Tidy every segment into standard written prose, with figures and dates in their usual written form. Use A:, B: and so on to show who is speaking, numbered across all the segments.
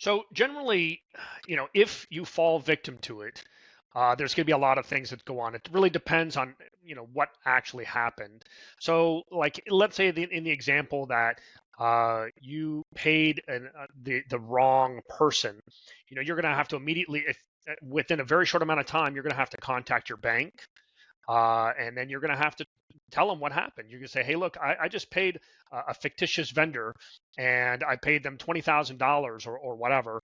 A: So generally, if you fall victim to it, there's going to be a lot of things that go on. It really depends on, what actually happened. So, like, let's say in the example that you paid the wrong person, you're going to have to immediately, if within a very short amount of time, you're going to have to contact your bank, and then you're going to have to tell them what happened. You can say, hey, look, I just paid a fictitious vendor and I paid them $20,000 or whatever.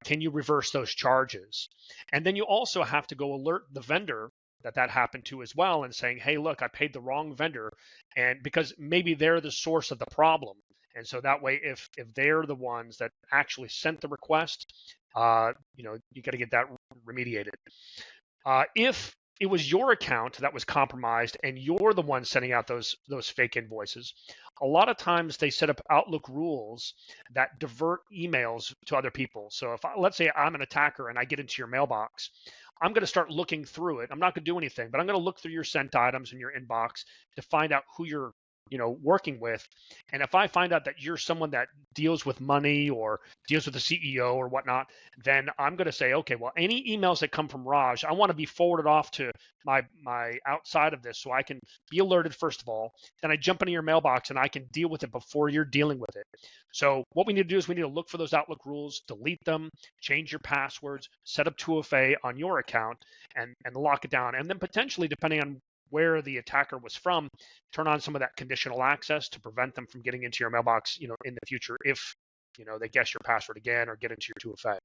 A: Can you reverse those charges? And then you also have to go alert the vendor that happened to as well and saying, hey, look, I paid the wrong vendor. And because maybe they're the source of the problem. And so that way, if they're the ones that actually sent the request, you got to get that remediated. If it was your account that was compromised and you're the one sending out those fake invoices, a lot of times they set up Outlook rules that divert emails to other people. So let's say I'm an attacker and I get into your mailbox, I'm going to start looking through it. I'm not going to do anything, but I'm going to look through your sent items in your inbox to find out who you're working with. And if I find out that you're someone that deals with money or deals with the CEO or whatnot, then I'm going to say, okay, well, any emails that come from Raj, I want to be forwarded off to my outside of this so I can be alerted first of all. Then I jump into your mailbox and I can deal with it before you're dealing with it. So what we need to do is we need to look for those Outlook rules, delete them, change your passwords, set up 2FA on your account, and lock it down. And then potentially, depending on where the attacker was from, turn on some of that conditional access to prevent them from getting into your mailbox, in the future if, they guess your password again or get into your 2FA.